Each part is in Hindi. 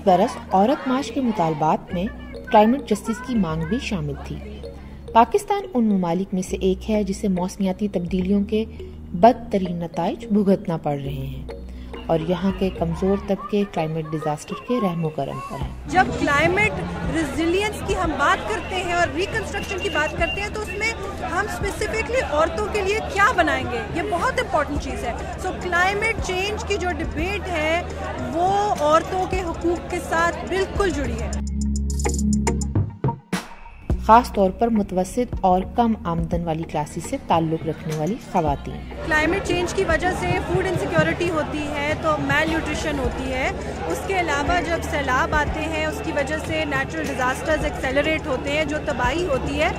बरस औरत मार्च के मुतालबात में क्लाइमेट जस्टिस की मांग भी शामिल थी। पाकिस्तान उन ममालिक में से एक है जिसे मौसमियाती तब्दीलियों के बदतरीन नताइज भुगतना पड़ रहे हैं और यहाँ के कमजोर तबके क्लाइमेट डिजास्टर के रहमो करम पर हैं। जब क्लाइमेट रेजिलियंस की हम बात करते हैं और रिकंस्ट्रक्शन की बात करते हैं तो उसमें हम स्पेसिफिकली औरतों के लिए क्या बनाएंगे, ये बहुत इंपॉर्टेंट चीज़ है। सो क्लाइमेट चेंज की जो डिबेट है वो औरतों के हुकूक के साथ बिल्कुल जुड़ी है, खास तौर पर मुतवस्सित और कम आमदन वाली क्लासेस से ताल्लुक रखने वाली खवातीन। क्लाइमेट चेंज की वजह से फूड इनसिक्योरिटी होती है तो मैल न्यूट्रिशन होती है। उसके अलावा जब सैलाब आते हैं उसकी वजह से नेचुरल डिजास्टर्स एक्सेलरेट होते हैं, जो तबाही होती है।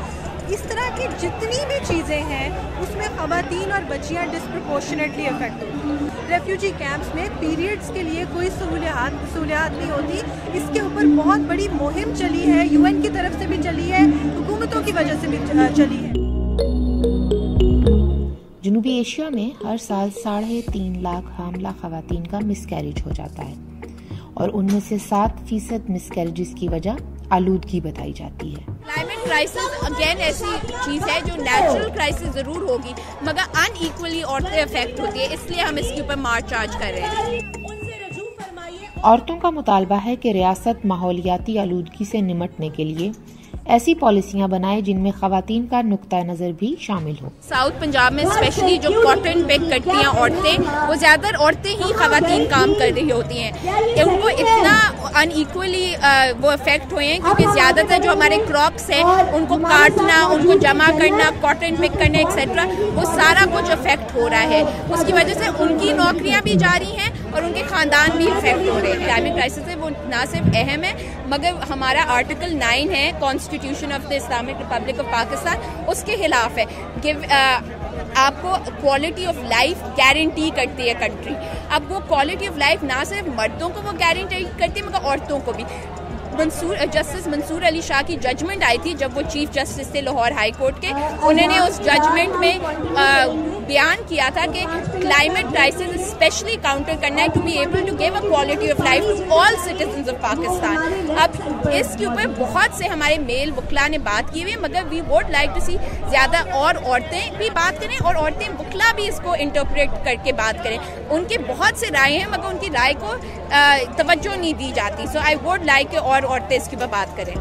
इस तरह की जितनी भी चीज़ें हैं उसमें ख़वातीन और बच्चियाँ डिस्प्रपोर्शनेटली अफेक्ट होती हैं। रेफ्यूजी कैंप्स में पीरियड्स के लिए कोई सहूलियात नहीं होती। इसके ऊपर बहुत बड़ी मुहिम चली है, UN की तरफ से भी चली है, हुकूमतों की वजह से भी चली है। जनूबी एशिया में हर साल 3.5 लाख हामला खवातीन का मिसकैरेज हो जाता है और उनमें से 7% मिसकैरेजेस की वजह आलूदगी बताई जाती है। क्लाइमेट क्राइसिस अगेन ऐसी चीज़ है जो नेचुरल क्राइसिस ज़रूर होगी मगर अनइक्वली औरतें अफेक्ट होती है, इसलिए हम इसके ऊपर मार्च आज कर रहे हैं। औरतों का मुतालबा है कि रियासत माहौलियाती आलूदगी से निमटने के लिए ऐसी पॉलिसियां बनाए जिनमें खवातीन का नुक्ता नजर भी शामिल हो। साउथ पंजाब में स्पेशली जो कॉटन पिक करती हैं औरतें, वो ज्यादातर औरतें ही खवातीन काम कर रही होती हैं। उनको इतना अनइक्वली वो अफेक्ट हुए हैं क्योंकि ज्यादातर जो हमारे क्रॉप्स हैं उनको काटना, उनको जमा करना, कॉटन पिक करना एक्सेट्रा, वो सारा कुछ अफेक्ट हो रहा है। उसकी वजह से उनकी नौकरियां भी जा रही हैं और उनके खानदान भी इफेक्ट हो रहे हैं। क्लाइमेट क्राइसिस है वो ना सिर्फ अहम है मगर हमारा आर्टिकल 9 है constitution of the Islamic Republic of Pakistan, उसके खिलाफ है। आपको क्वालिटी ऑफ लाइफ गारंटी करती है कंट्री। अब वो क्वालिटी ऑफ लाइफ ना सिर्फ मर्दों को वो गारंटी करती है मगर औरतों को भी। जस्टिस मंसूर अली शाह की जजमेंट आई थी जब वो चीफ जस्टिस थे लाहौर हाई कोर्ट के, उन्होंने उस जजमेंट में बयान किया था कि क्लाइमेट क्राइसिस स्पेशली काउंटर करना है to be able to give a quality of life to all citizens of Pakistan. अब इसके ऊपर बहुत से हमारे मेल वकला ने बात की हुई है मगर वी वुड लाइक टू सी ज़्यादा और औरतें भी बात करें और औरतें वकला भी इसको इंटरप्रेट करके बात करें। उनके बहुत से राय हैं मगर उनकी राय को तवज्जो नहीं दी जाती। सो आई वुड लाइक और औरतें इसके ऊपर बात करें।